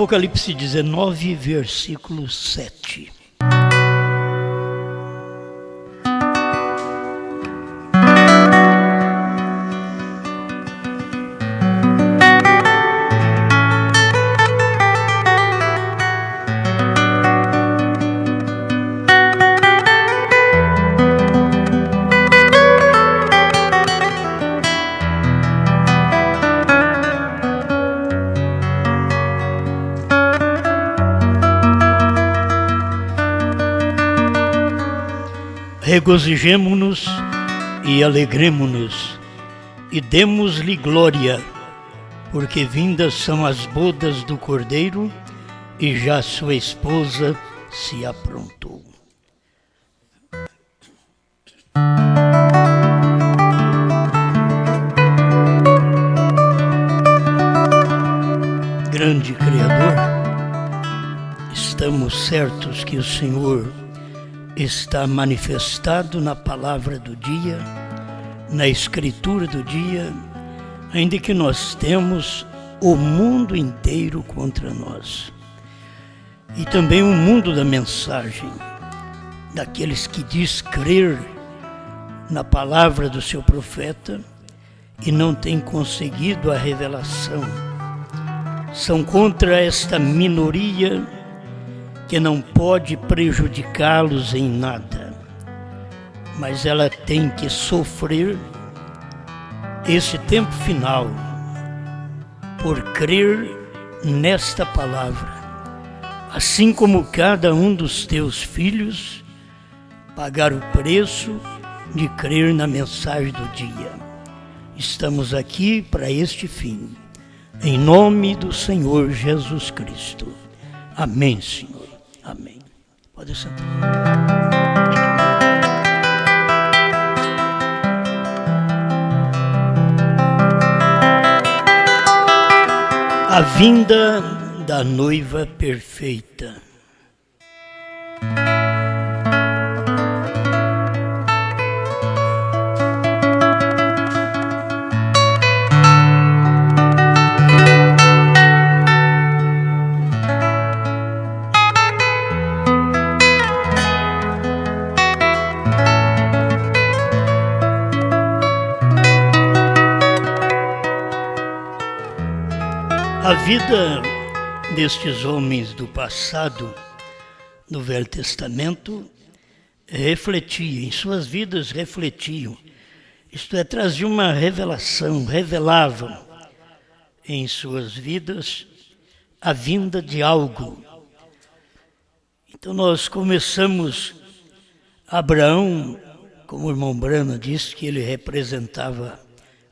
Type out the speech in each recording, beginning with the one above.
Apocalipse 19, versículo 7. Regozijemo-nos e alegremo-nos e demos-lhe glória, porque vindas são as bodas do Cordeiro e já sua esposa se aprontou. Grande Criador, estamos certos que o Senhor está manifestado na palavra do dia, na escritura do dia, ainda que nós temos o mundo inteiro contra nós. E também o mundo da mensagem, daqueles que diz crer na palavra do seu profeta e não tem conseguido a revelação. São contra esta minoria que não pode prejudicá-los em nada, mas ela tem que sofrer esse tempo final por crer nesta palavra, assim como cada um dos teus filhos pagar o preço de crer na mensagem do dia. Estamos aqui para este fim, em nome do Senhor Jesus Cristo. Amém, Senhor. Amém. Pode sentar. A vinda da noiva perfeita. A vida destes homens do passado, do Velho Testamento, refletia, em suas vidas refletiam, isto é, traziam uma revelação, revelavam em suas vidas a vinda de algo. Então nós começamos, Abraão, como o irmão Brana disse, que ele representava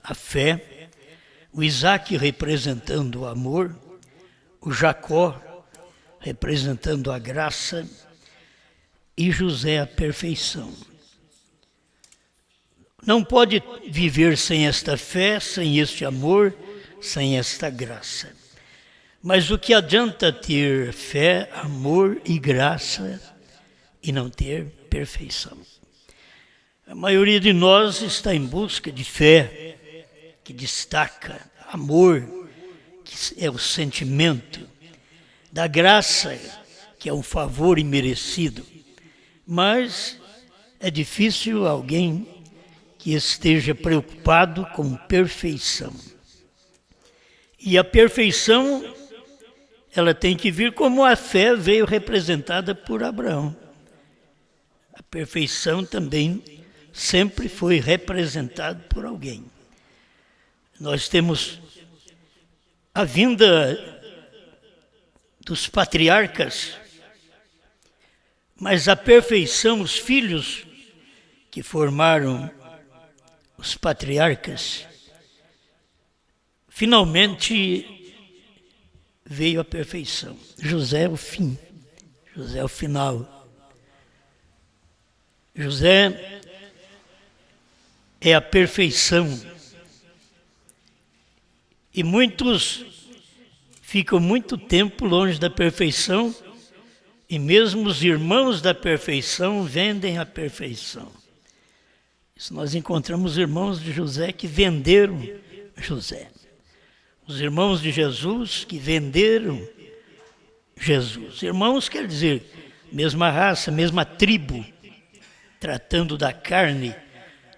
a fé, o Isaac representando o amor, o Jacó representando a graça e José a perfeição. Não pode viver sem esta fé, sem este amor, sem esta graça. Mas o que adianta ter fé, amor e graça e não ter perfeição? A maioria de nós está em busca de fé, que destaca, amor, que é o sentimento, da graça, que é um favor imerecido. Mas é difícil alguém que esteja preocupado com perfeição. E a perfeição, ela tem que vir como a fé veio representada por Abraão. A perfeição também sempre foi representada por alguém. Nós temos a vinda dos patriarcas, mas a perfeição, os filhos que formaram os patriarcas, finalmente veio a perfeição. José é o fim, José é o final. José é a perfeição. E muitos ficam muito tempo longe da perfeição, e mesmo os irmãos da perfeição vendem a perfeição. Isso nós encontramos irmãos de José que venderam José. Os irmãos de Jesus que venderam Jesus. Irmãos quer dizer mesma raça, mesma tribo, tratando da carne,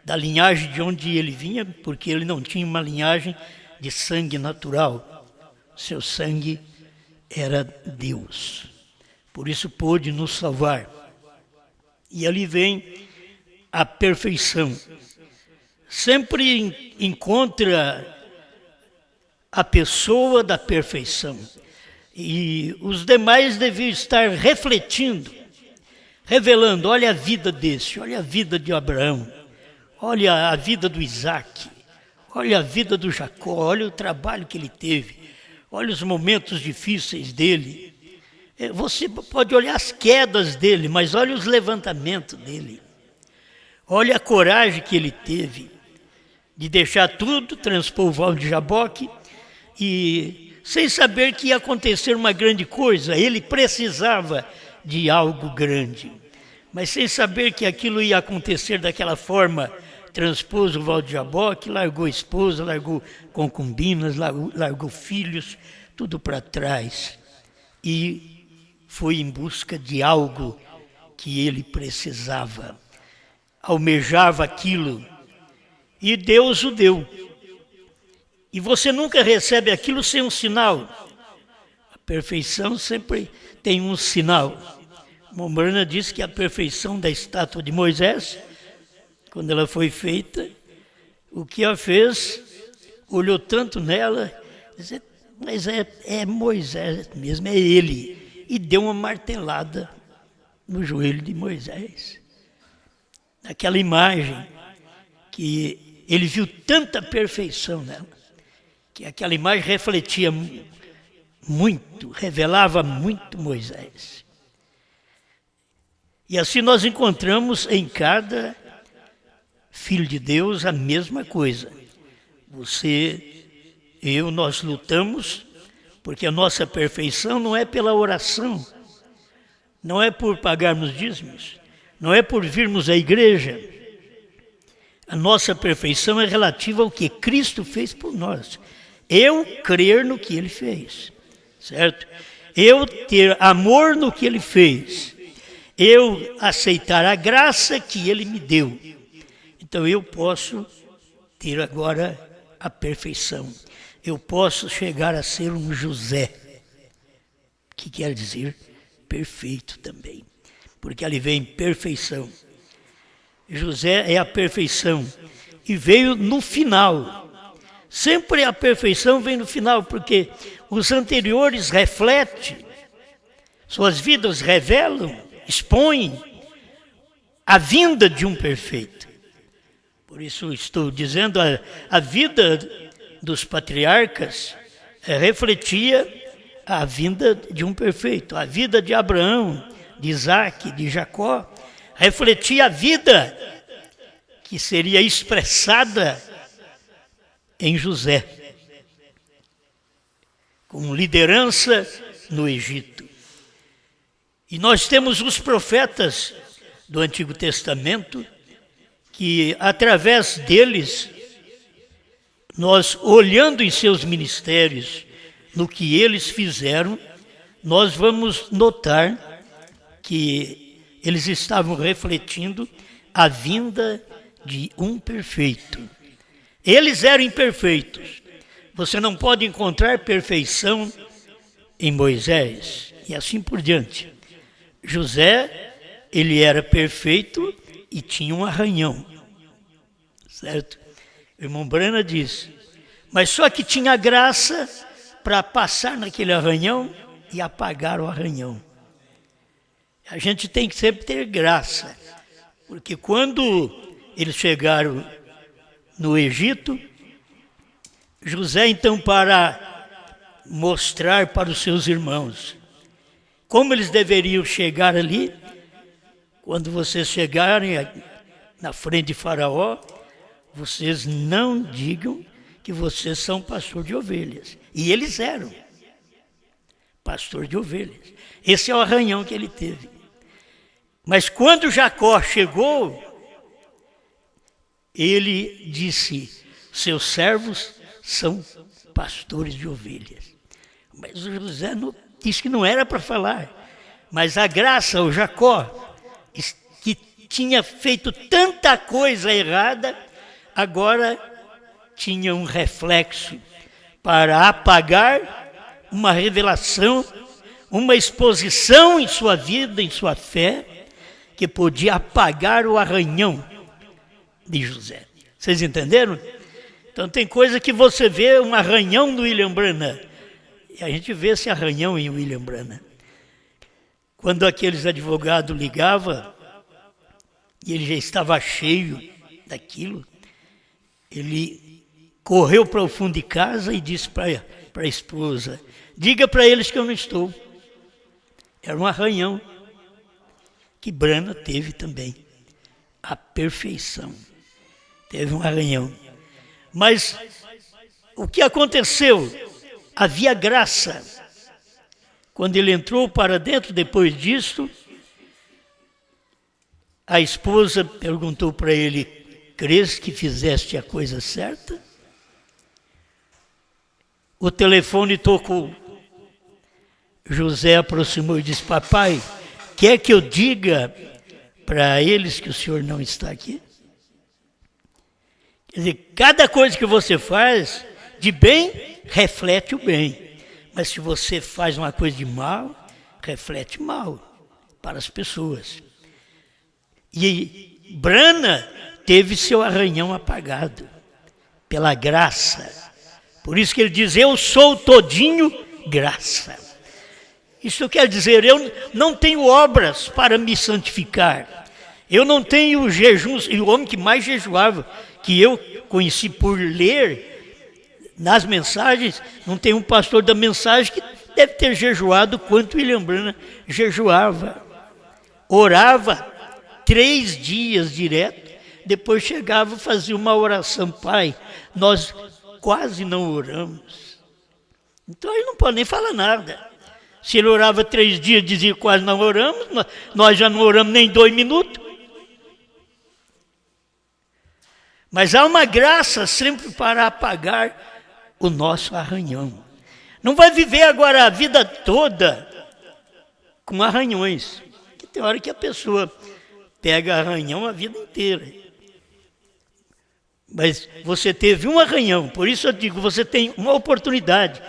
da linhagem de onde ele vinha, porque ele não tinha uma linhagem de sangue natural. Seu sangue era Deus. Por isso pôde nos salvar. E ali vem a perfeição. Sempre encontra a pessoa da perfeição. E os demais deviam estar refletindo, revelando, olha a vida desse, olha a vida de Abraão, olha a vida do Isaac, olha a vida do Jacó, olha o trabalho que ele teve, olha os momentos difíceis dele. Você pode olhar as quedas dele, mas olha os levantamentos dele. Olha a coragem que ele teve de deixar tudo, transpor o Val de Jaboque e sem saber que ia acontecer uma grande coisa. Ele precisava de algo grande, mas sem saber que aquilo ia acontecer daquela forma, transpôs o Val de Jaboque, largou esposa, largou concubinas, largou filhos, tudo para trás e foi em busca de algo que ele precisava, almejava aquilo e Deus o deu. E você nunca recebe aquilo sem um sinal. A perfeição sempre tem um sinal. Mombrana diz que a perfeição da estátua de Moisés, quando ela foi feita, o que a fez, olhou tanto nela, disse, mas é Moisés mesmo, é ele. E deu uma martelada no joelho de Moisés. Aquela imagem que ele viu tanta perfeição nela, que aquela imagem refletia muito, revelava muito Moisés. E assim nós encontramos em cada filho de Deus a mesma coisa. Você, eu, nós lutamos, porque a nossa perfeição não é pela oração, não é por pagarmos dízimos, não é por virmos à igreja. A nossa perfeição é relativa ao que Cristo fez por nós. Eu crer no que ele fez, certo? Eu ter amor no que ele fez. Eu aceitar a graça que ele me deu. Então eu posso ter agora a perfeição. Eu posso chegar a ser um José, que quer dizer perfeito também, porque ali vem perfeição. José é a perfeição e veio no final. Sempre a perfeição vem no final, porque os anteriores refletem, suas vidas revelam, expõem a vinda de um perfeito. Por isso estou dizendo, a vida dos patriarcas refletia a vinda de um perfeito. A vida de Abraão, de Isaac, de Jacó, refletia a vida que seria expressada em José, com liderança no Egito. E nós temos os profetas do Antigo Testamento, que através deles, nós olhando em seus ministérios, no que eles fizeram, nós vamos notar que eles estavam refletindo a vinda de um perfeito. Eles eram imperfeitos. Você não pode encontrar perfeição em Moisés e assim por diante. José, ele era perfeito e tinha um arranhão, certo? O irmão Brana diz, mas só que tinha graça para passar naquele arranhão e apagar o arranhão. A gente tem que sempre ter graça, porque quando eles chegaram no Egito, José então, para mostrar para os seus irmãos como eles deveriam chegar ali, quando vocês chegarem na frente de Faraó, vocês não digam que vocês são pastor de ovelhas. E eles eram pastor de ovelhas. Esse é o arranhão que ele teve. Mas quando Jacó chegou, ele disse, seus servos são pastores de ovelhas. Mas o José Diz que não era para falar. Mas a graça, o Jacó, que tinha feito tanta coisa errada, agora tinha um reflexo para apagar uma revelação, uma exposição em sua vida, em sua fé, que podia apagar o arranhão de José. Vocês entenderam? Então tem coisa que você vê um arranhão no William Branham, e a gente vê esse arranhão em William Branham. Quando aqueles advogados ligavam, e ele já estava cheio daquilo, ele correu para o fundo de casa e disse para a esposa: diga para eles que eu não estou. Era um arranhão que Branham teve também. A perfeição. Teve um arranhão. Mas o que aconteceu? Havia graça. Quando ele entrou para dentro, depois disso, a esposa perguntou para ele: crês que fizeste a coisa certa? O telefone tocou. José aproximou e disse: papai, quer que eu diga para eles que o senhor não está aqui? Quer dizer, cada coisa que você faz de bem, reflete o bem. Mas se você faz uma coisa de mal, reflete mal para as pessoas. E Branham teve seu arranhão apagado pela graça. Por isso que ele diz: eu sou todinho graça. Isso quer dizer, eu não tenho obras para me santificar. Eu não tenho jejuns. E o homem que mais jejuava, que eu conheci por ler nas mensagens, não tem um pastor da mensagem que deve ter jejuado quanto William Branham jejuava. Orava 3 dias direto, depois chegava e fazia uma oração: pai, nós quase não oramos. Então ele não pode nem falar nada. Se ele orava 3 dias, dizia quase não oramos, nós já não oramos nem 2 minutos. Mas há uma graça sempre para apagar o nosso arranhão. Não vai viver agora a vida toda com arranhões. Que tem hora que a pessoa pega arranhão a vida inteira. Mas você teve um arranhão, por isso eu digo, você tem uma oportunidade.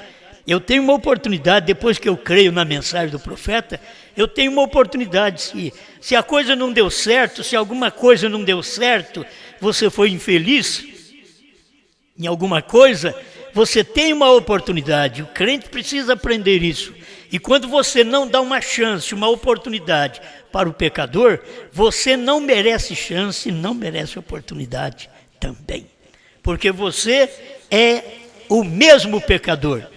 Eu tenho uma oportunidade, depois que eu creio na mensagem do profeta, eu tenho uma oportunidade. Se a coisa não deu certo, se alguma coisa não deu certo, você foi infeliz em alguma coisa, você tem uma oportunidade. O crente precisa aprender isso. E quando você não dá uma chance, uma oportunidade para o pecador, você não merece chance, não merece oportunidade também. Porque você é o mesmo pecador.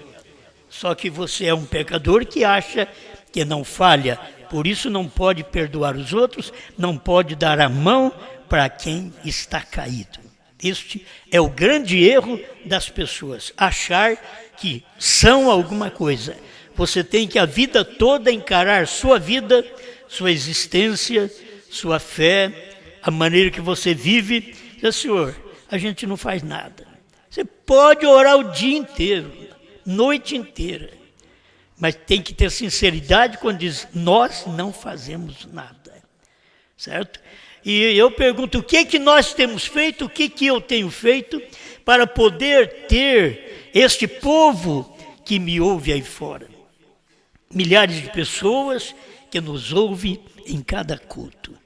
Só que você é um pecador que acha que não falha. Por isso não pode perdoar os outros, não pode dar a mão para quem está caído. Este é o grande erro das pessoas, achar que são alguma coisa. Você tem que a vida toda encarar sua vida, sua existência, sua fé, a maneira que você vive. Diz: Senhor, a gente não faz nada. Você pode orar o dia inteiro, noite inteira, mas tem que ter sinceridade quando diz: nós não fazemos nada, certo? E eu pergunto: o que nós temos feito, o que eu tenho feito para poder ter este povo que me ouve aí fora? Milhares de pessoas que nos ouvem em cada culto.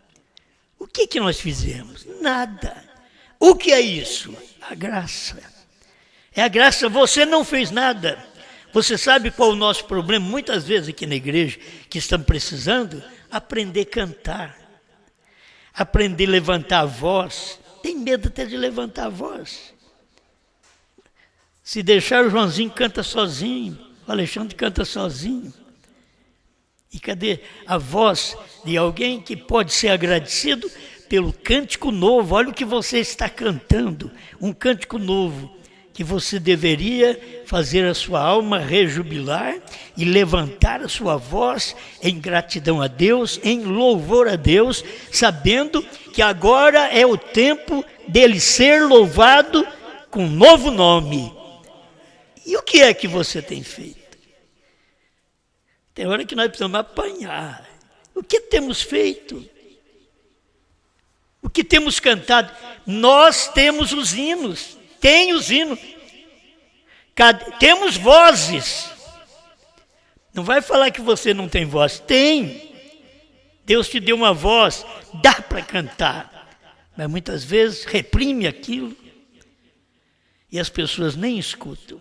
O que nós fizemos? Nada. O que é isso? A graça. É a graça. Você não fez nada. Você sabe qual é o nosso problema? Muitas vezes aqui na igreja, que estamos precisando aprender a cantar. Aprender a levantar a voz. Tem medo até de levantar a voz. Se deixar, o Joãozinho canta sozinho, o Alexandre canta sozinho. E cadê a voz de alguém que pode ser agradecido pelo cântico novo? Olha o que você está cantando, um cântico novo, que você deveria fazer a sua alma rejubilar e levantar a sua voz em gratidão a Deus, em louvor a Deus, sabendo que agora é o tempo dele ser louvado com um novo nome. E o que é que você tem feito? Tem hora que nós precisamos apanhar. O que temos feito? O que temos cantado? Nós temos os hinos. Tem os hinos. Temos vozes. Não vai falar que você não tem voz. Tem. Deus te deu uma voz. Dá para cantar. Mas muitas vezes reprime aquilo. E as pessoas nem escutam.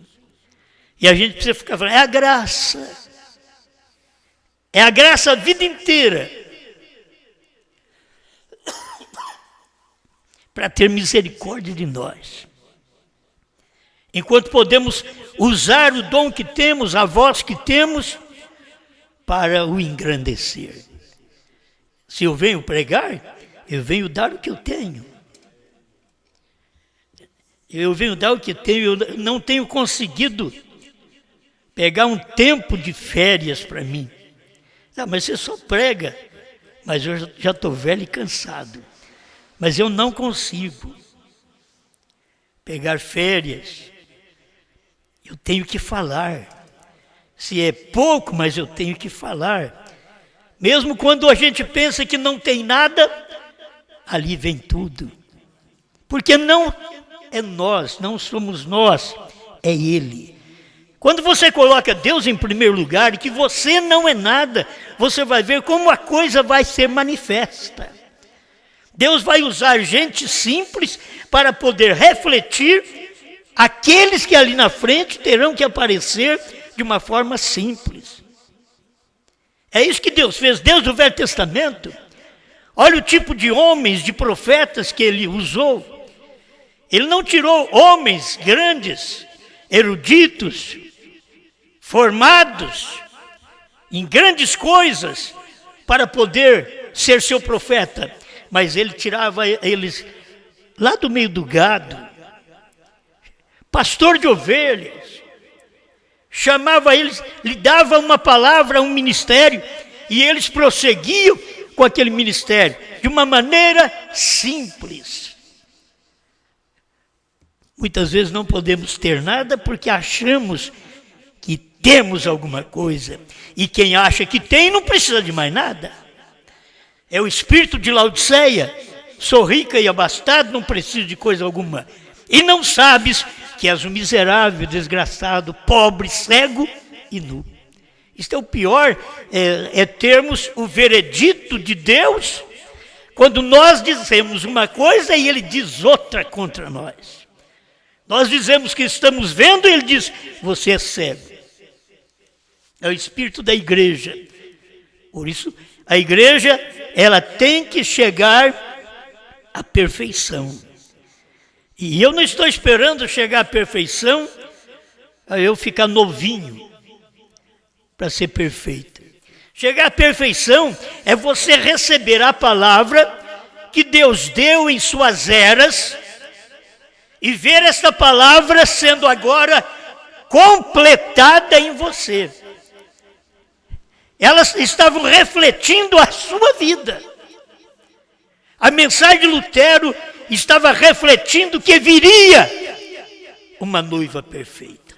E a gente precisa ficar falando, é a graça. É a graça a vida inteira. Para ter misericórdia de nós. Enquanto podemos usar o dom que temos, a voz que temos, para o engrandecer. Se eu venho pregar, eu venho dar o que eu tenho. Eu venho dar o que tenho, eu não tenho conseguido pegar um tempo de férias para mim. Ah, mas você só prega. Mas eu já estou velho e cansado. Mas eu não consigo pegar férias. Eu tenho que falar. Se é pouco, mas eu tenho que falar. Mesmo quando a gente pensa que não tem nada, ali vem tudo. Porque não é nós, não somos nós, é Ele. Quando você coloca Deus em primeiro lugar e que você não é nada, você vai ver como a coisa vai ser manifesta. Deus vai usar gente simples para poder refletir aqueles que ali na frente terão que aparecer de uma forma simples. É isso que Deus fez, Deus do Velho Testamento. Olha o tipo de homens, de profetas que Ele usou. Ele não tirou homens grandes, eruditos, formados em grandes coisas para poder ser seu profeta. Mas Ele tirava eles lá do meio do gado, pastor de ovelhas, chamava eles, lhe dava uma palavra, um ministério, e eles prosseguiam com aquele ministério, de uma maneira simples. Muitas vezes não podemos ter nada porque achamos que temos alguma coisa, e quem acha que tem não precisa de mais nada. É o espírito de Laodiceia, sou rica e abastado, não preciso de coisa alguma. E não sabes que és um miserável, desgraçado, pobre, cego e nu. Isto é o pior, é termos o veredito de Deus, quando nós dizemos uma coisa e Ele diz outra contra nós. Nós dizemos que estamos vendo e Ele diz, você é cego. É o espírito da igreja. Por isso, a igreja, ela tem que chegar à perfeição. E eu não estou esperando chegar à perfeição, a eu ficar novinho, para ser perfeito. Chegar à perfeição é você receber a palavra que Deus deu em suas eras e ver esta palavra sendo agora completada em você. Elas estavam refletindo a sua vida. A mensagem de Lutero estava refletindo que viria uma noiva perfeita.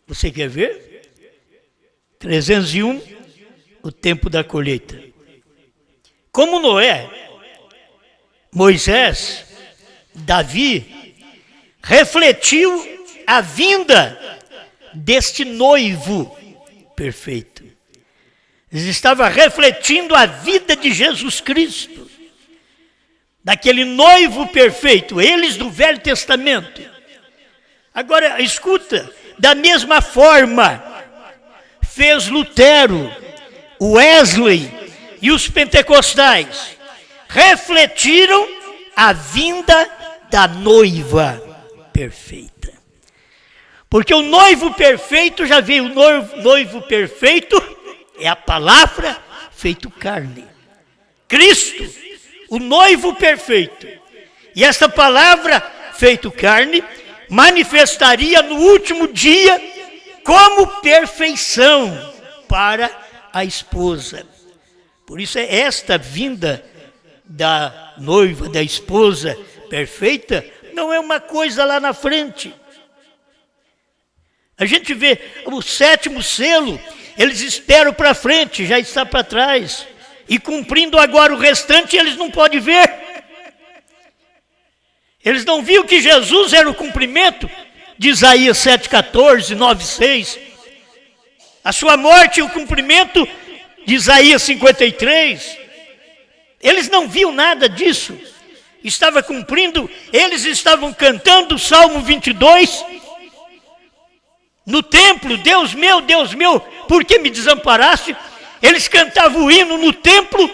Você quer ver? 301, o tempo da colheita. Como Noé, Moisés, Davi, refletiu a vinda deste noivo perfeito. Eles estavam refletindo a vida de Jesus Cristo, daquele noivo perfeito, eles do Velho Testamento. Agora, escuta, da mesma forma, fez Lutero, Wesley e os pentecostais, refletiram a vinda da noiva perfeita. Porque o noivo perfeito, já veio o noivo perfeito, é a palavra feito carne. Cristo, o noivo perfeito. E essa palavra feito carne manifestaria no último dia como perfeição para a esposa. Por isso é esta vinda da noiva, da esposa perfeita, não é uma coisa lá na frente. A gente vê o sétimo selo, eles esperam para frente, já está para trás. E cumprindo agora o restante, eles não podem ver. Eles não viram que Jesus era o cumprimento de Isaías 7,14, 9,6. A sua morte e o cumprimento de Isaías 53. Eles não viram nada disso. Estava cumprindo, eles estavam cantando o Salmo 22. No templo, Deus meu, por que me desamparaste? Eles cantavam o hino no templo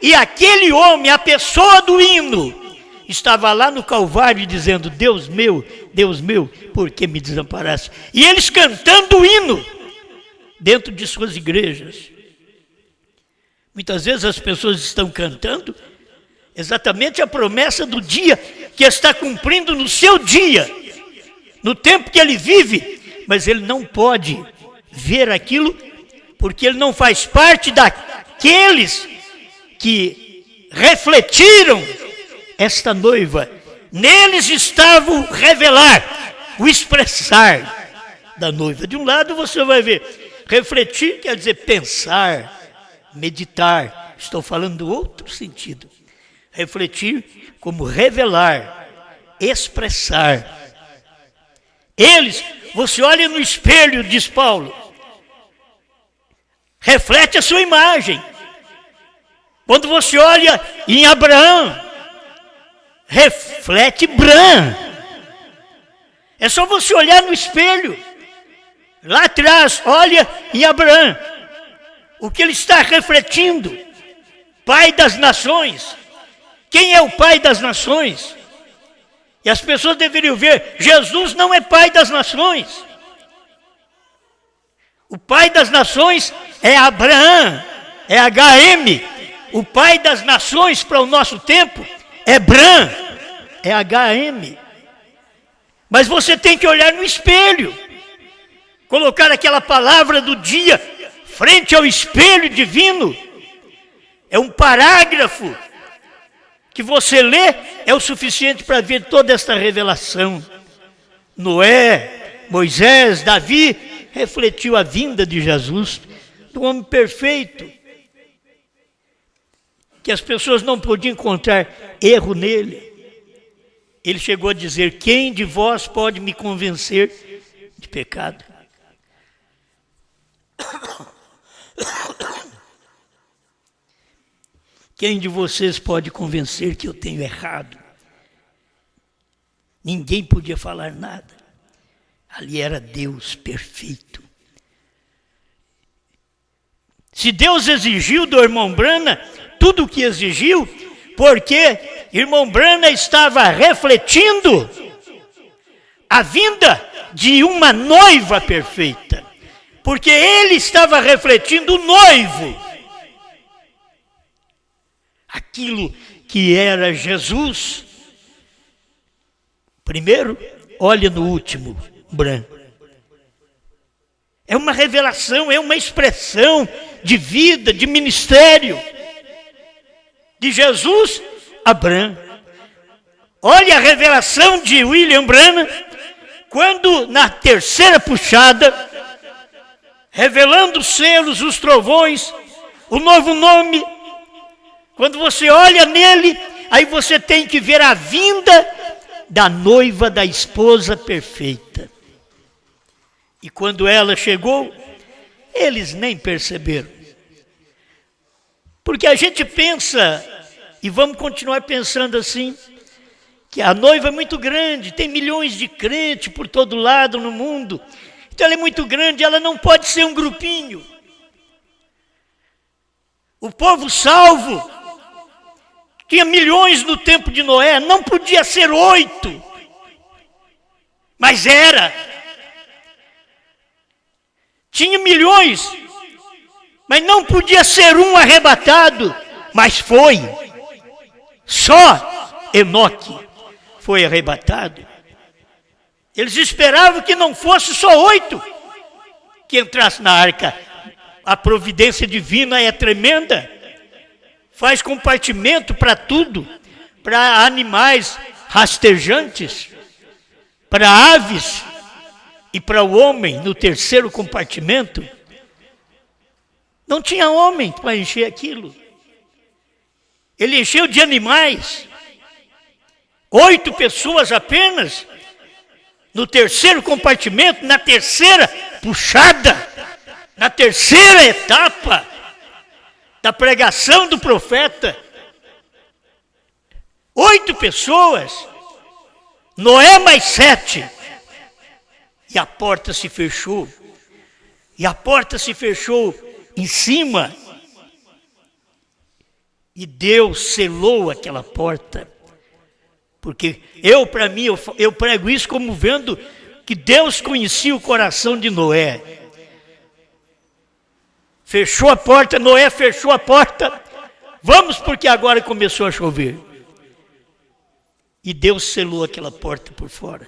e aquele homem, a pessoa do hino, estava lá no Calvário dizendo, Deus meu, por que me desamparaste? E eles cantando o hino dentro de suas igrejas. Muitas vezes as pessoas estão cantando exatamente a promessa do dia que está cumprindo no seu dia, no tempo que ele vive, mas ele não pode ver aquilo porque ele não faz parte daqueles que refletiram esta noiva. Neles estava o revelar, o expressar da noiva. De um lado você vai ver, refletir quer dizer pensar, meditar. Estou falando do outro sentido. Refletir como revelar, expressar. Eles, você olha no espelho, diz Paulo, reflete a sua imagem. Quando você olha em Abraão, reflete Bran. É só você olhar no espelho. Lá atrás, olha em Abraão. O que ele está refletindo? Pai das nações. Quem é o pai das nações? E as pessoas deveriam ver, Jesus não é pai das nações. O pai das nações é Abraão, é HM. O pai das nações para o nosso tempo é Bran, é HM. Mas você tem que olhar no espelho, colocar aquela palavra do dia frente ao espelho divino. É um parágrafo que você lê, é o suficiente para ver toda esta revelação. Noé, Moisés, Davi refletiu a vinda de Jesus, do homem perfeito, que as pessoas não podiam encontrar erro nele. Ele chegou a dizer, quem de vós pode me convencer de pecado? Quem de vocês pode convencer que eu tenho errado? Ninguém podia falar nada. Ali era Deus perfeito. Se Deus exigiu do irmão Brana tudo o que exigiu, porque irmão Brana estava refletindo a vinda de uma noiva perfeita. Porque ele estava refletindo o noivo. Aquilo que era Jesus. Primeiro, olha no último, Bran. É uma revelação, é uma expressão de vida, de ministério. De Jesus a Bran. Olha a revelação de William Branham, quando na terceira puxada, revelando os selos, os trovões, o novo nome. Quando você olha nele, aí você tem que ver a vinda da noiva, da esposa perfeita. E quando ela chegou, eles nem perceberam. Porque a gente pensa, e vamos continuar pensando assim, que a noiva é muito grande, tem milhões de crentes por todo lado no mundo. Então ela é muito grande, ela não pode ser um grupinho. O povo salvo tinha milhões no tempo de Noé, não podia ser 8, mas era. Tinha milhões, mas não podia ser um arrebatado, mas foi. Só Enoque foi arrebatado. Eles esperavam que não fosse só 8 que entrasse na arca. A providência divina é tremenda. Faz compartimento para tudo, para animais rastejantes, para aves e para o homem no terceiro compartimento. Não tinha homem para encher aquilo. Ele encheu de animais. 8 pessoas apenas. No terceiro compartimento, na terceira puxada, na terceira etapa da pregação do profeta. 8 pessoas. Noé mais 7. E a porta se fechou. E a porta se fechou em cima. E Deus selou aquela porta. Porque para mim, eu prego isso como vendo que Deus conhecia o coração de Noé. Fechou a porta, Noé fechou a porta. Vamos, porque agora começou a chover. E Deus selou aquela porta por fora.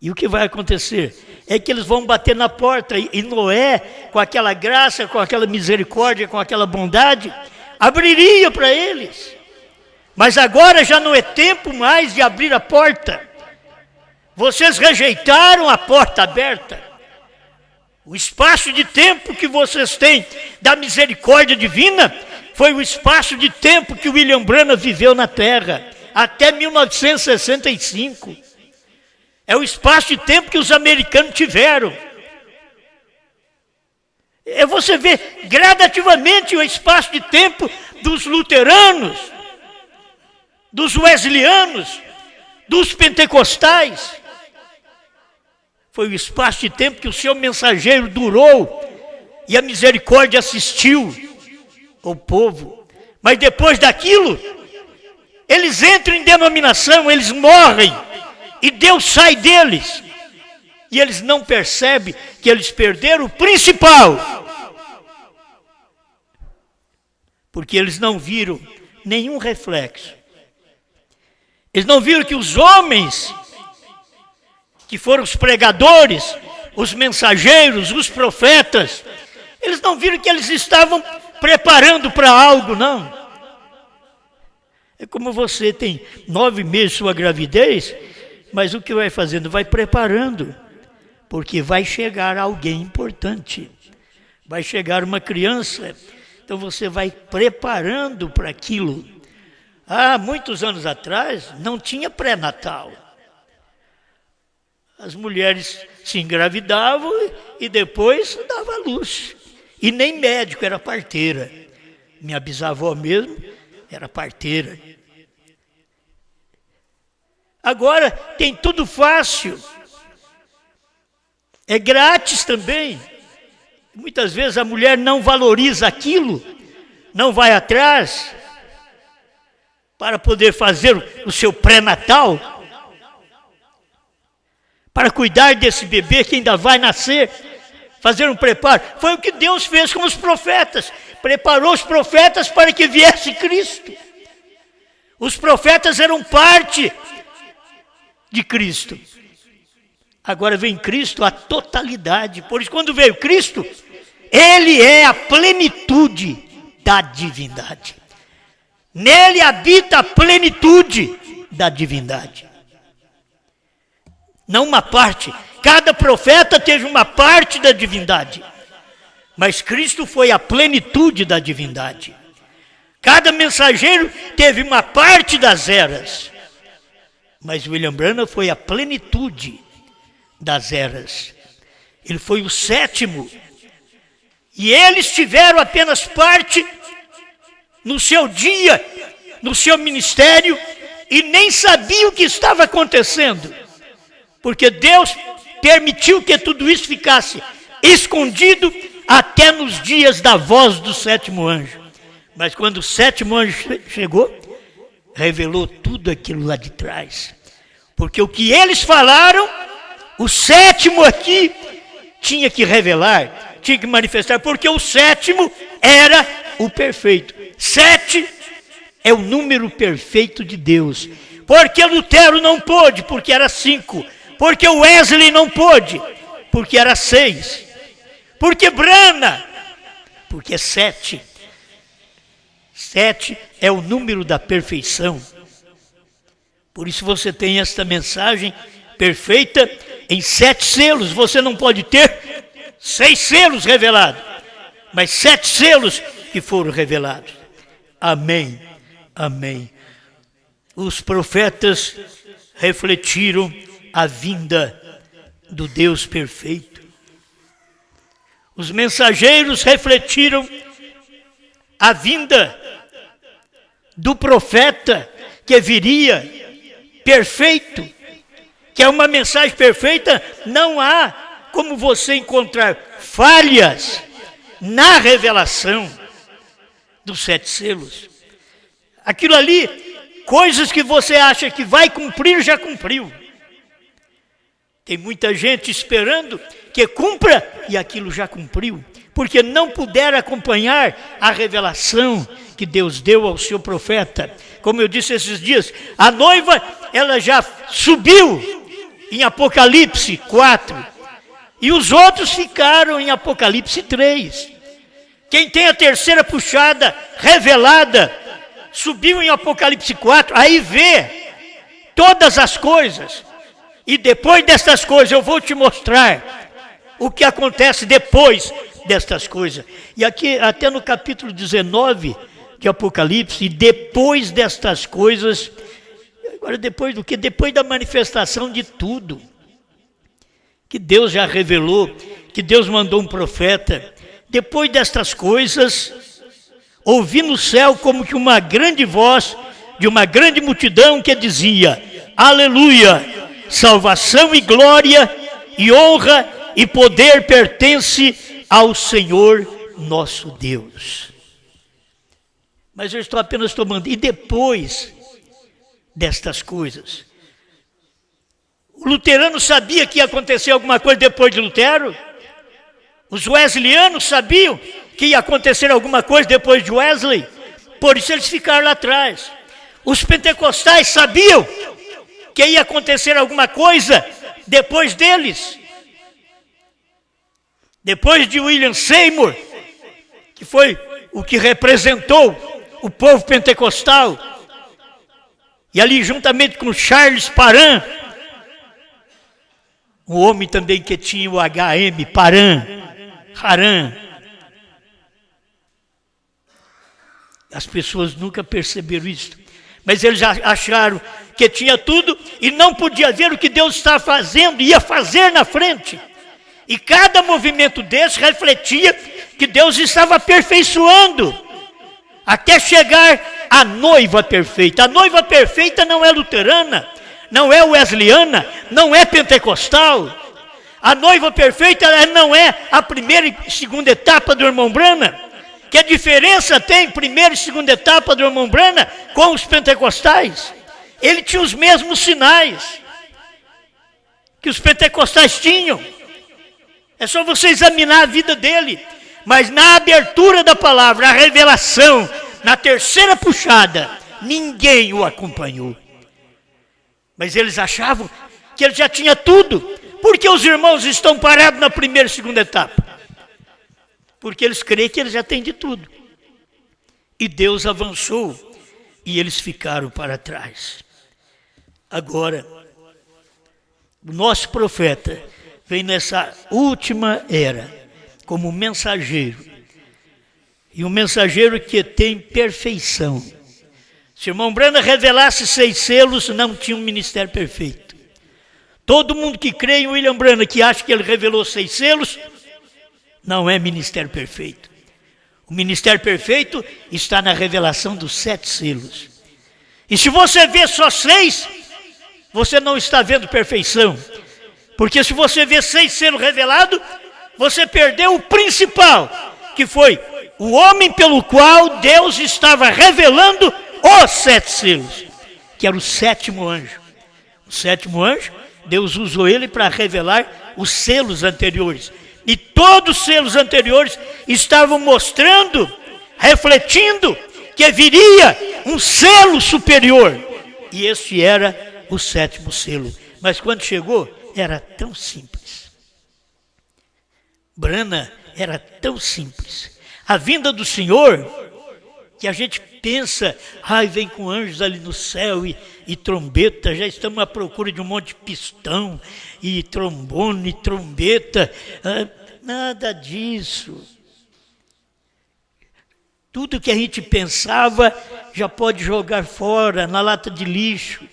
E o que vai acontecer? É que eles vão bater na porta. E Noé, com aquela graça, com aquela misericórdia, com aquela bondade, abriria para eles. Mas agora já não é tempo mais de abrir a porta. Vocês rejeitaram a porta aberta. O espaço de tempo que vocês têm da misericórdia divina foi o espaço de tempo que William Branham viveu na Terra, até 1965. É o espaço de tempo que os americanos tiveram. Você vê gradativamente o espaço de tempo dos luteranos, dos wesleyanos, dos pentecostais. Foi o espaço de tempo que o seu mensageiro durou e a misericórdia assistiu ao povo. Mas depois daquilo, eles entram em denominação, eles morrem e Deus sai deles. E eles não percebem que eles perderam o principal. Porque eles não viram nenhum reflexo. Eles não viram que os homens, que foram os pregadores, os mensageiros, os profetas, eles não viram que eles estavam preparando para algo, não. É como você tem 9 meses de sua gravidez, mas o que vai fazendo? Vai preparando, porque vai chegar alguém importante, vai chegar uma criança, então você vai preparando para aquilo. Há muitos anos atrás, não tinha pré-natal. As mulheres se engravidavam e depois davam à luz. E nem médico, era parteira. Minha bisavó mesmo era parteira. Agora tem tudo fácil. É grátis também. Muitas vezes a mulher não valoriza aquilo, não vai atrás para poder fazer o seu pré-natal, para cuidar desse bebê que ainda vai nascer, fazer um preparo. Foi o que Deus fez com os profetas. Preparou os profetas para que viesse Cristo. Os profetas eram parte de Cristo. Agora vem Cristo, a totalidade. Por isso, quando veio Cristo, Ele é a plenitude da divindade. Nele habita a plenitude da divindade. Não uma parte. Cada profeta teve uma parte da divindade. Mas Cristo foi a plenitude da divindade. Cada mensageiro teve uma parte das eras. Mas William Branham foi a plenitude das eras. Ele foi o 7º. E eles tiveram apenas parte no seu dia, no seu ministério, e nem sabiam o que estava acontecendo. Porque Deus permitiu que tudo isso ficasse escondido até nos dias da voz do 7º anjo. Mas quando o 7º anjo chegou, revelou tudo aquilo lá de trás. Porque o que eles falaram, o 7º aqui tinha que revelar, tinha que manifestar, porque o 7º era o perfeito. 7 é o número perfeito de Deus. Porque Lutero não pôde, porque era 5. Porque Wesley não pôde, porque era 6. Porque Branham, porque é 7. 7 é o número da perfeição. Por isso você tem esta mensagem perfeita em 7 selos. Você não pode ter 6 selos revelados, mas 7 selos que foram revelados. Amém, amém. Os profetas refletiram a vinda do Deus perfeito. Os mensageiros refletiram a vinda do profeta que viria perfeito, que é uma mensagem perfeita. Não há como você encontrar falhas na revelação dos 7 selos. Aquilo ali, coisas que você acha que vai cumprir, já cumpriu. Tem muita gente esperando que cumpra e aquilo já cumpriu, porque não puderam acompanhar a revelação que Deus deu ao seu profeta. Como eu disse esses dias, a noiva, ela já subiu em Apocalipse 4, e os outros ficaram em Apocalipse 3. Quem tem a terceira puxada revelada, subiu em Apocalipse 4, aí vê todas as coisas. E depois destas coisas eu vou te mostrar o que acontece depois destas coisas. E aqui até no capítulo 19 de Apocalipse, e depois destas coisas, agora depois do que? Depois da manifestação de tudo que Deus já revelou, que Deus mandou um profeta. Depois destas coisas, ouvi no céu como que uma grande voz de uma grande multidão que dizia: aleluia, salvação e glória e honra e poder pertence ao Senhor nosso Deus. Mas eu estou apenas tomando. E depois destas coisas, o luterano sabia que ia acontecer alguma coisa depois de Lutero? Os wesleyanos sabiam que ia acontecer alguma coisa depois de Wesley? Por isso eles ficaram lá atrás. Os pentecostais sabiam que ia acontecer alguma coisa depois deles. Depois de William Seymour, que foi o que representou o povo pentecostal, e ali juntamente com Charles Parham, um homem também que tinha o HM, Haram. As pessoas nunca perceberam isso, mas eles já acharam que tinha tudo e não podia ver o que Deus estava fazendo, ia fazer na frente. E cada movimento desse refletia que Deus estava aperfeiçoando, até chegar à noiva perfeita. A noiva perfeita não é luterana, não é wesleyana, não é pentecostal. A noiva perfeita não é a primeira e segunda etapa do irmão Branham. Que diferença tem primeira e segunda etapa do irmão Branham com os pentecostais? Ele tinha os mesmos sinais que os pentecostais tinham. É só você examinar a vida dele. Mas na abertura da palavra, a revelação, na terceira puxada, ninguém o acompanhou. Mas eles achavam que ele já tinha tudo. Por que os irmãos estão parados na primeira e segunda etapa? Porque eles creem que eles já têm de tudo. E Deus avançou e eles ficaram para trás. Agora, o nosso profeta vem nessa última era como mensageiro. E um mensageiro que tem perfeição. Se o irmão Branham revelasse 6 selos, não tinha um ministério perfeito. Todo mundo que crê em William Branham, que acha que ele revelou 6 selos, não é ministério perfeito. O ministério perfeito está na revelação dos 7 selos. E se você vê só 6, você não está vendo perfeição. Porque se você vê 6 selos revelados, você perdeu o principal, que foi o homem pelo qual Deus estava revelando os 7 selos, que era o 7º anjo. O 7º anjo, Deus usou ele para revelar os selos anteriores. E todos os selos anteriores estavam mostrando, refletindo, que viria um selo superior. E esse era o 7º selo. Mas quando chegou, era tão simples. Branham era tão simples. A vinda do Senhor, que a gente pensa, vem com anjos ali no céu e trombeta, já estamos à procura de um monte de pistão, e trombone, e trombeta. Nada disso. Tudo que a gente pensava já pode jogar fora, na lata de lixo.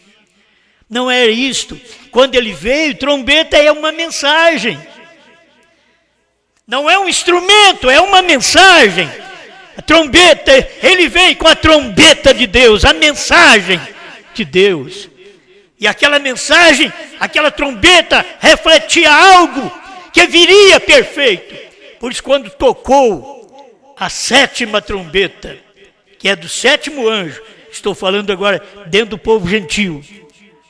Não é isto. Quando ele veio, trombeta é uma mensagem. Não é um instrumento, é uma mensagem. A trombeta, ele veio com a trombeta de Deus, a mensagem de Deus. E aquela mensagem, aquela trombeta refletia algo que viria perfeito. Por isso, quando tocou a 7ª trombeta, que é do 7º anjo, estou falando agora dentro do povo gentil,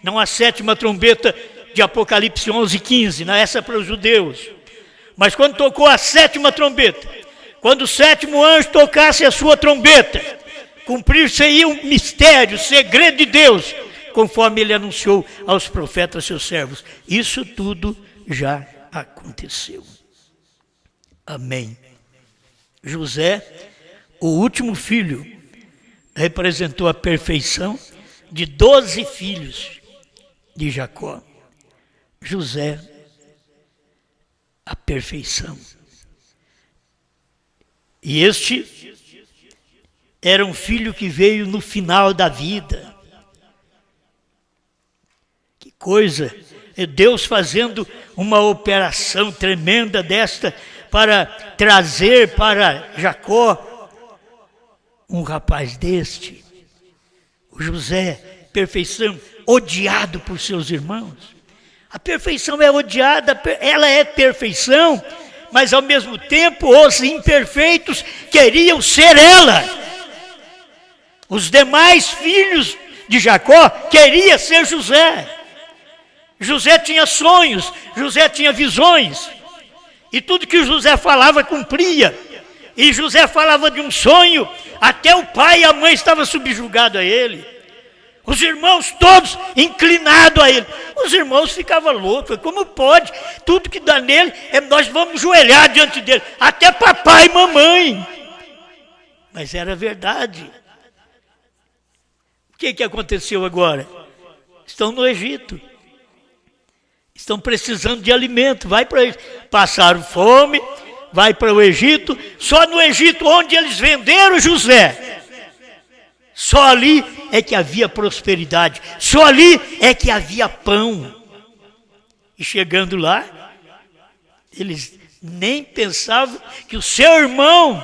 não a 7ª trombeta de Apocalipse 11:15, não é essa para os judeus, mas quando tocou a 7ª trombeta, quando o 7º anjo tocasse a sua trombeta, cumprir-se-ia um mistério, segredo de Deus, conforme ele anunciou aos profetas seus servos. Isso tudo já aconteceu. Amém. José, o último filho, representou a perfeição de 12 filhos de Jacó. José, a perfeição. E este era um filho que veio no final da vida. Que coisa! É Deus fazendo uma operação tremenda desta para trazer para Jacó um rapaz deste. O José, perfeição, odiado por seus irmãos. A perfeição é odiada, ela é perfeição, mas ao mesmo tempo os imperfeitos queriam ser ela. Os demais filhos de Jacó queriam ser José. José tinha sonhos, José tinha visões. E tudo que José falava cumpria. E José falava de um sonho, até o pai e a mãe estavam subjugados a ele. Os irmãos todos inclinados a ele. Os irmãos ficavam loucos. Como pode? Tudo que dá nele, nós vamos joelhar diante dele. Até papai e mamãe. Mas era verdade. O que aconteceu agora? Estão no Egito. Estão precisando de alimento. Vai para eles. Passaram fome, vai para o Egito. Só no Egito, onde eles venderam José. Só ali é que havia prosperidade. Só ali é que havia pão. E chegando lá, eles nem pensavam que o seu irmão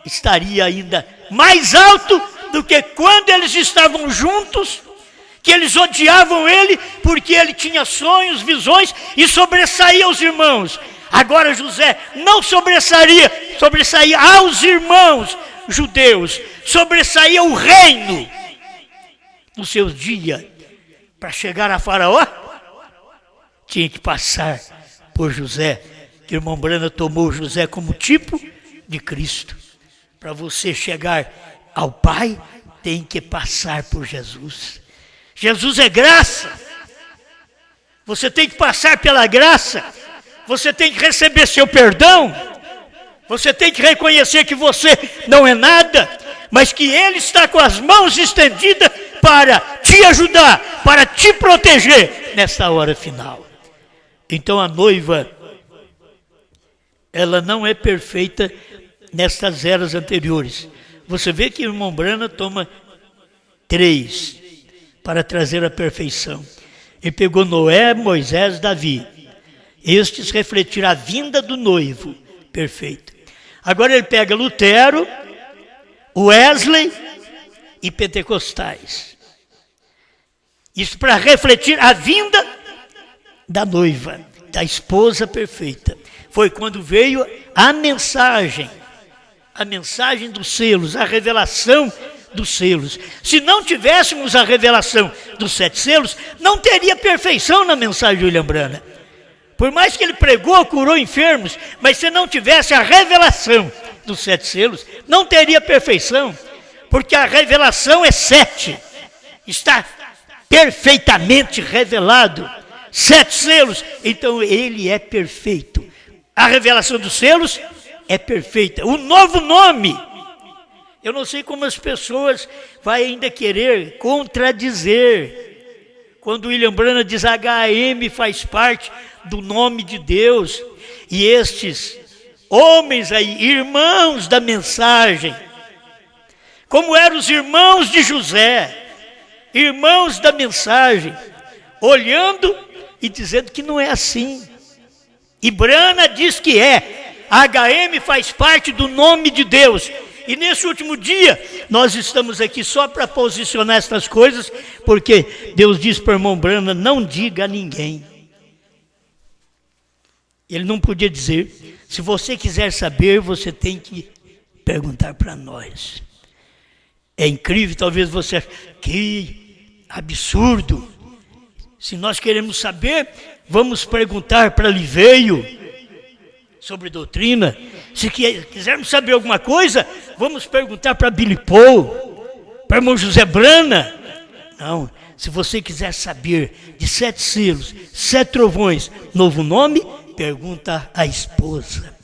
estaria ainda mais alto do que quando eles estavam juntos, que eles odiavam ele porque ele tinha sonhos, visões e sobressaía aos irmãos. Agora José não sobressaía aos irmãos judeus, sobressaía o reino. Nos seus dias, para chegar a Faraó, tinha que passar por José. Que o irmão Brana tomou José como tipo de Cristo. Para você chegar ao Pai, tem que passar por Jesus. Jesus é graça. Você tem que passar pela graça. Você tem que receber seu perdão. Você tem que reconhecer que você não é nada, mas que Ele está com as mãos estendidas para te ajudar, para te proteger nesta hora final. Então a noiva, ela não é perfeita nestas eras anteriores. Você vê que o irmão Brana toma 3 para trazer a perfeição. Ele pegou Noé, Moisés, Davi. Estes refletiram a vinda do noivo perfeito. Agora ele pega Lutero, Wesley e Pentecostais. Isso para refletir a vinda da noiva, da esposa perfeita. Foi quando veio a mensagem dos selos, a revelação dos selos. Se não tivéssemos a revelação dos 7 selos, não teria perfeição na mensagem de William Brana. Por mais que ele pregou, curou enfermos, mas se não tivesse a revelação dos 7 selos, não teria perfeição, porque a revelação é 7, está perfeitamente revelado, 7 selos, então ele é perfeito. A revelação dos selos é perfeita. O novo nome, eu não sei como as pessoas vão ainda querer contradizer, quando William Brana diz HM faz parte do nome de Deus, e estes homens aí, irmãos da mensagem, como eram os irmãos de José, irmãos da mensagem, olhando e dizendo que não é assim. E Brana diz que é. A HM faz parte do nome de Deus. E nesse último dia, nós estamos aqui só para posicionar essas coisas, porque Deus diz para o irmão Brana, não diga a ninguém. Ele não podia dizer. Se você quiser saber, você tem que perguntar para nós. É incrível, talvez você ache, que absurdo. Se nós queremos saber, vamos perguntar para Liveio sobre doutrina. Se quisermos saber alguma coisa, vamos perguntar para Billy Paul, para irmão José Brana. Não, se você quiser saber de 7 selos, 7 trovões, novo nome, pergunta à esposa.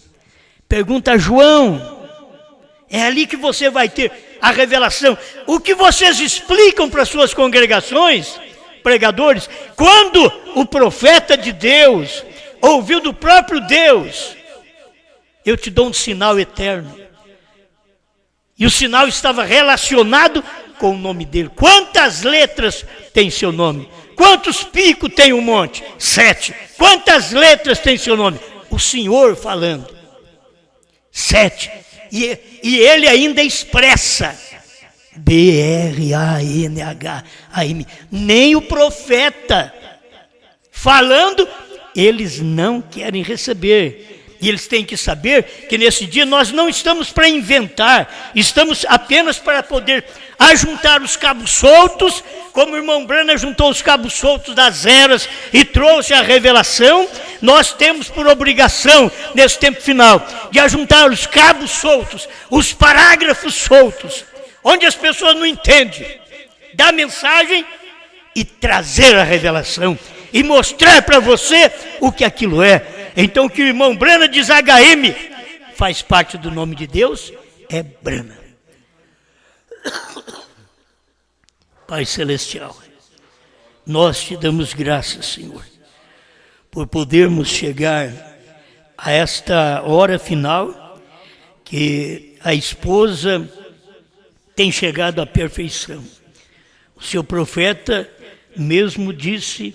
Pergunta a João. É ali que você vai ter a revelação. O que vocês explicam para suas congregações, pregadores, quando o profeta de Deus ouviu do próprio Deus, eu te dou um sinal eterno. E o sinal estava relacionado com o nome dele. Quantas letras tem seu nome? Quantos picos tem um monte? 7. Quantas letras tem seu nome? O Senhor falando. 7. E ele ainda expressa. B-R-A-N-H-A-M. Nem o profeta falando, eles não querem receber. E eles têm que saber que nesse dia nós não estamos para inventar, estamos apenas para poder ajuntar os cabos soltos, como o irmão Brana juntou os cabos soltos das eras e trouxe a revelação. Nós temos por obrigação, nesse tempo final, de ajuntar os cabos soltos, os parágrafos soltos, onde as pessoas não entendem da mensagem, e trazer a revelação e mostrar para você o que aquilo é. Então o que o irmão Brana diz, HM, faz parte do nome de Deus, é Brana. Pai Celestial, nós te damos graças, Senhor, por podermos chegar a esta hora final, que a esposa tem chegado à perfeição. O seu profeta mesmo disse,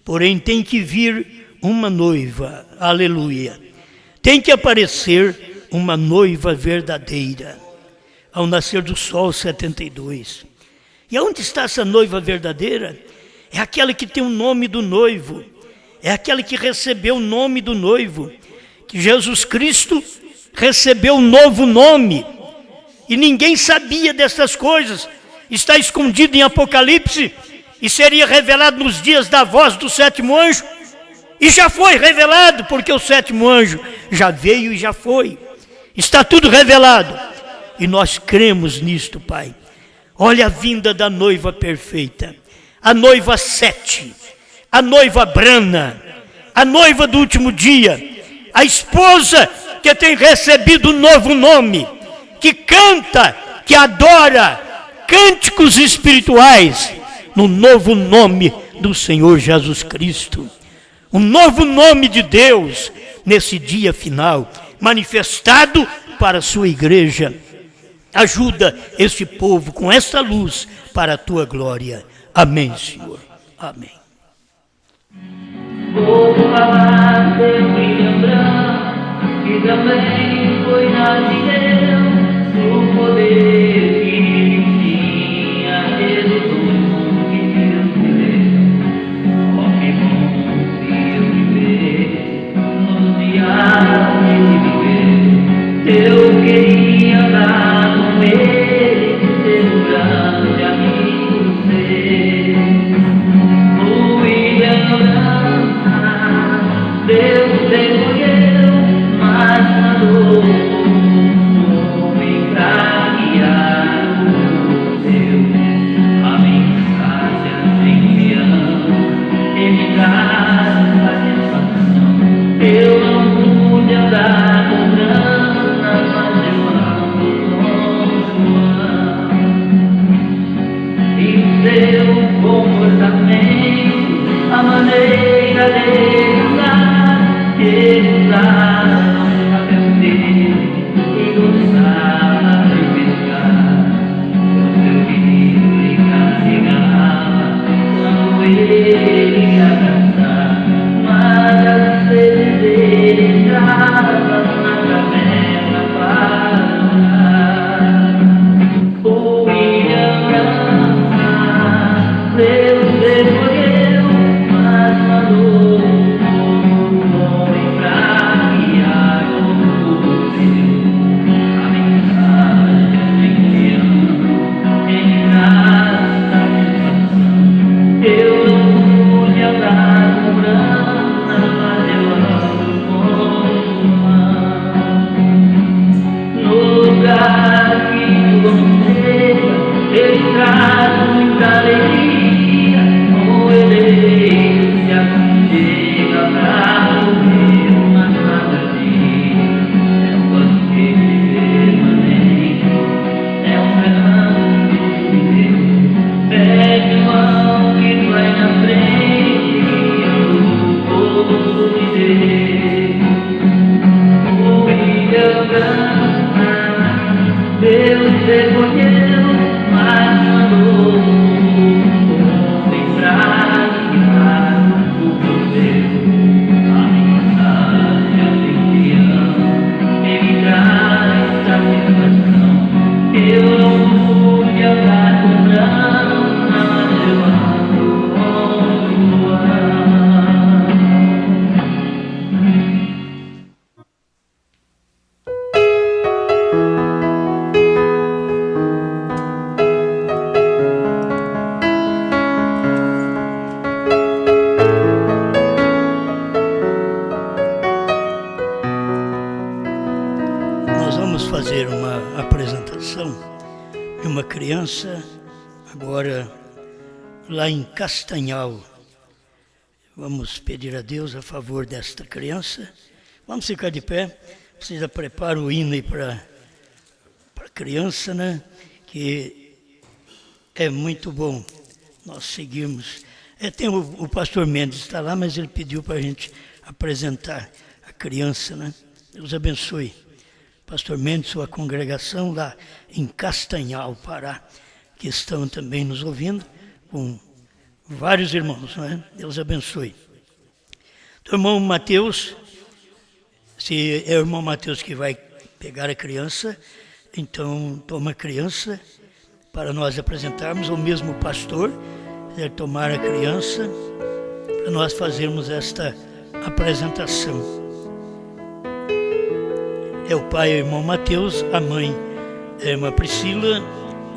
porém tem que vir uma noiva, aleluia. Tem que aparecer uma noiva verdadeira, ao nascer do sol 72. E onde está essa noiva verdadeira? É aquela que tem o nome do noivo, é aquela que recebeu o nome do noivo, que Jesus Cristo recebeu um novo nome, e ninguém sabia dessas coisas, está escondido em Apocalipse, e seria revelado nos dias da voz do 7º anjo, e já foi revelado, porque o 7º anjo já veio e já foi. Está tudo revelado. E nós cremos nisto, Pai. Olha a vinda da noiva perfeita. A noiva 7. A noiva Brana. A noiva do último dia. A esposa que tem recebido um novo nome. Que canta, que adora cânticos espirituais no novo nome do Senhor Jesus Cristo. Um novo nome de Deus nesse dia final, manifestado para a sua igreja. Ajuda este povo com esta luz para a tua glória. Amém, Senhor. Amém. Vou falar de William Branham, que também foi nascido no poder que tinha Jesus. Eu queria andar com ele, ser um grande amigo seu. O William Branham, Deus escolheu, mas mandou um homem pra guiar o seu. A mensagem enviando, ele traz satisfação. Eu não pude andar com Branham, seu comportamento, a maneira de andar, ele usava a criança, agora lá em Castanhal. Vamos pedir a Deus a favor desta criança. Vamos ficar de pé. Você já prepara o hino aí para a criança, né? Que é muito bom nós seguirmos. Tem o pastor Mendes, está lá, mas ele pediu para a gente apresentar a criança, né? Deus abençoe. Pastor Mendes, sua congregação lá em Castanhal, Pará, que estão também nos ouvindo, com vários irmãos, né? Deus abençoe. Então, irmão Mateus, se é o irmão Mateus que vai pegar a criança, então toma a criança para nós apresentarmos, ou mesmo o pastor quiser tomar a criança para nós fazermos esta apresentação. É o pai, é o irmão Mateus, a mãe é a irmã Priscila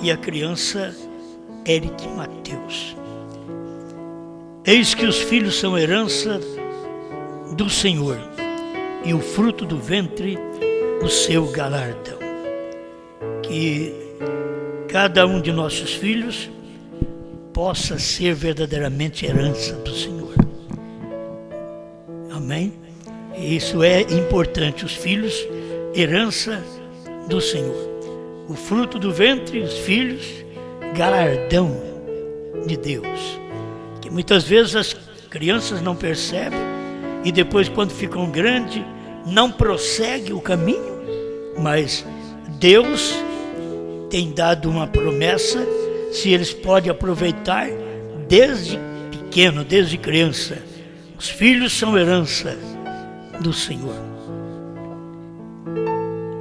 e a criança Eric Mateus. Eis que os filhos são herança do Senhor, e o fruto do ventre o seu galardão. Que cada um de nossos filhos possa ser verdadeiramente herança do Senhor. Amém? E isso é importante, os filhos, herança do Senhor. O fruto do ventre, os filhos, galardão de Deus. Que muitas vezes as crianças não percebem e depois, quando ficam grandes, não prosseguem o caminho, mas Deus tem dado uma promessa, se eles podem aproveitar desde pequeno, desde criança. Os filhos são herança do Senhor.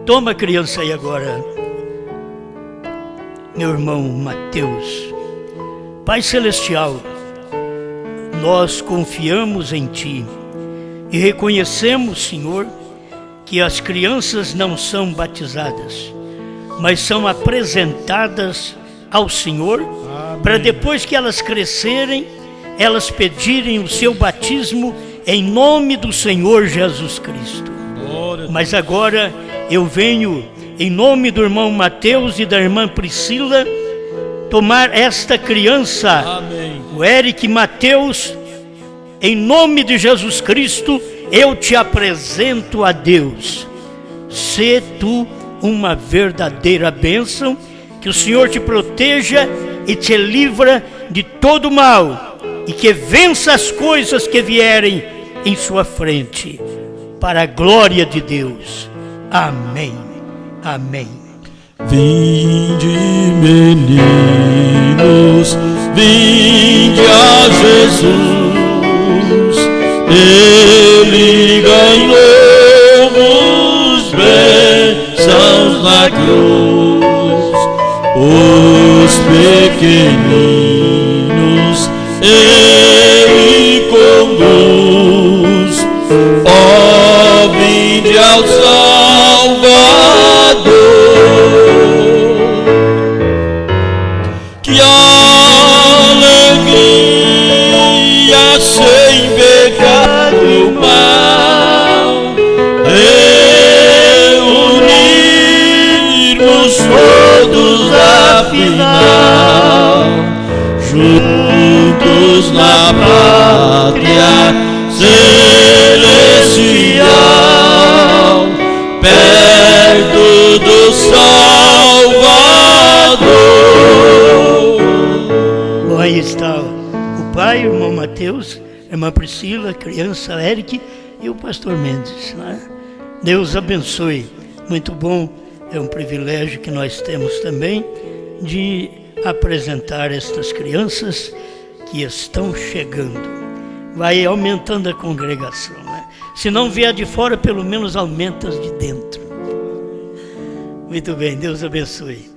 Toma a criança aí agora, meu irmão Mateus. Pai Celestial, nós confiamos em Ti e reconhecemos, Senhor, que as crianças não são batizadas, mas são apresentadas ao Senhor, para depois que elas crescerem, elas pedirem o seu batismo em nome do Senhor Jesus Cristo. Mas agora eu venho, em nome do irmão Mateus e da irmã Priscila, tomar esta criança, o Eric Mateus, em nome de Jesus Cristo, eu te apresento a Deus. Sê tu uma verdadeira bênção, que o Senhor te proteja e te livra de todo mal, e que vença as coisas que vierem em sua frente, para a glória de Deus. Amém. Amém. Vinde, meninos, vinde a Jesus, Ele ganhou-vos bênçãos na cruz. Os pequeninos Ele conduz, ó, vinde ao Salvador. Que alegria sem pecado mal, reunirmos todos afinal, juntos na pátria celestial, perto do Salvador. Bom, aí está o pai, o irmão Mateus, a irmã Priscila, a criança Eric e o pastor Mendes, né? Deus abençoe. Muito bom, é um privilégio que nós temos também de apresentar estas crianças que estão chegando. Vai aumentando a congregação, né? Se não vier de fora, pelo menos aumenta as de dentro. Muito bem, Deus abençoe.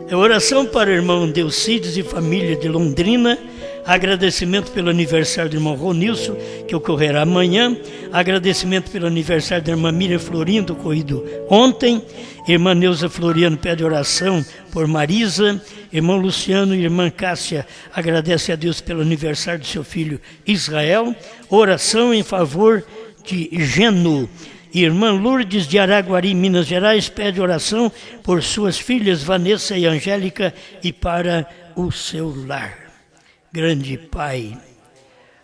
É oração para o irmão Delcides e família de Londrina. Agradecimento pelo aniversário do irmão Ronilson, que ocorrerá amanhã. Agradecimento pelo aniversário da irmã Miriam Florindo, ocorrido ontem. Irmã Neuza Floriano pede oração por Marisa. Irmão Luciano e irmã Cássia agradece a Deus pelo aniversário do seu filho Israel. Oração em favor de Geno. Irmã Lourdes de Araguari, Minas Gerais, pede oração por suas filhas Vanessa e Angélica e para o seu lar. Grande Pai,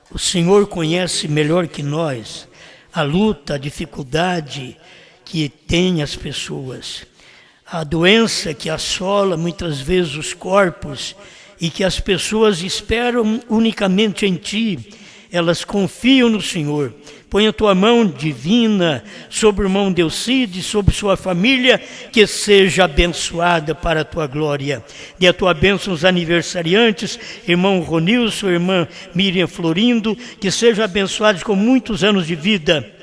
o Senhor conhece melhor que nós a luta, a dificuldade que tem as pessoas, a doença que assola muitas vezes os corpos e que as pessoas esperam unicamente em Ti. Elas confiam no Senhor. Põe a Tua mão divina sobre o irmão Delcide, sobre sua família, que seja abençoada para a Tua glória. Dê a Tua bênção aos aniversariantes, irmão Ronilson, irmã Miriam Florindo, que sejam abençoados com muitos anos de vida.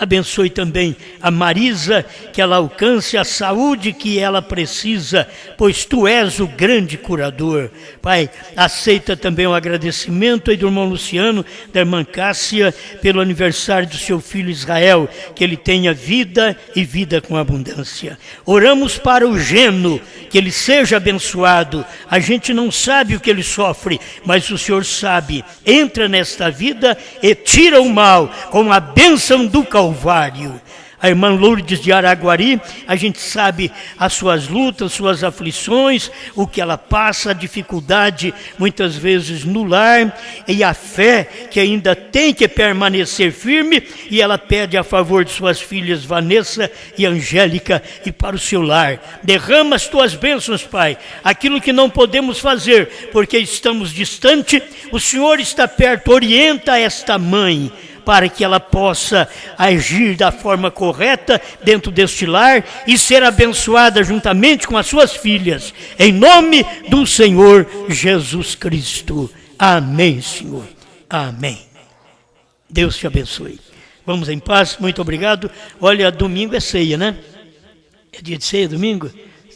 Abençoe também a Marisa, que ela alcance a saúde que ela precisa, pois Tu és o grande curador. Pai, aceita também o agradecimento aí do irmão Luciano, da irmã Cássia, pelo aniversário do seu filho Israel, que ele tenha vida e vida com abundância. Oramos para o Geno, que ele seja abençoado. A gente não sabe o que ele sofre, mas o Senhor sabe. Entra nesta vida e tira o mal com a bênção do Calvário. A irmã Lourdes de Araguari, a gente sabe as suas lutas, suas aflições, o que ela passa, a dificuldade muitas vezes no lar e a fé que ainda tem que permanecer firme, e ela pede a favor de suas filhas Vanessa e Angélica e para o seu lar. Derrama as Tuas bênçãos, Pai, aquilo que não podemos fazer porque estamos distante, o Senhor está perto. Orienta esta mãe para que ela possa agir da forma correta dentro deste lar e ser abençoada juntamente com as suas filhas, em nome do Senhor Jesus Cristo. Amém, Senhor. Amém. Deus te abençoe. Vamos em paz, muito obrigado. Olha, domingo é ceia, né? É dia de ceia, domingo?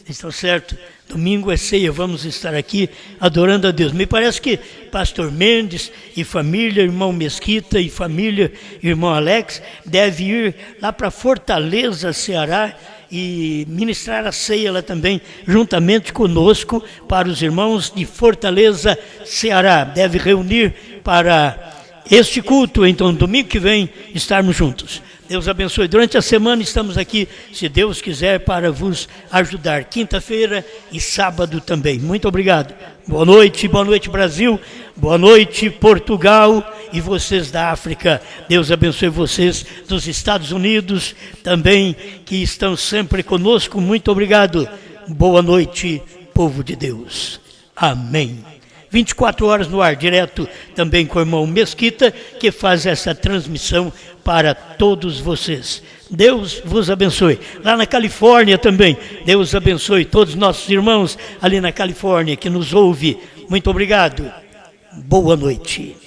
Estão certo? Domingo é ceia, vamos estar aqui adorando a Deus. Me parece que pastor Mendes e família, irmão Mesquita e família, irmão Alex, deve ir lá para Fortaleza, Ceará, e ministrar a ceia lá também, juntamente conosco, para os irmãos de Fortaleza, Ceará. Deve reunir para este culto, então, domingo que vem, estarmos juntos. Deus abençoe. Durante a semana estamos aqui, se Deus quiser, para vos ajudar. Quinta-feira e sábado também. Muito obrigado. Boa noite Brasil. Boa noite Portugal e vocês da África. Deus abençoe vocês dos Estados Unidos também, que estão sempre conosco. Muito obrigado. Boa noite, povo de Deus. Amém. 24 horas no ar, direto também com o irmão Mesquita, que faz essa transmissão para todos vocês. Deus vos abençoe. Lá na Califórnia também, Deus abençoe todos os nossos irmãos ali na Califórnia que nos ouve. Muito obrigado. Boa noite.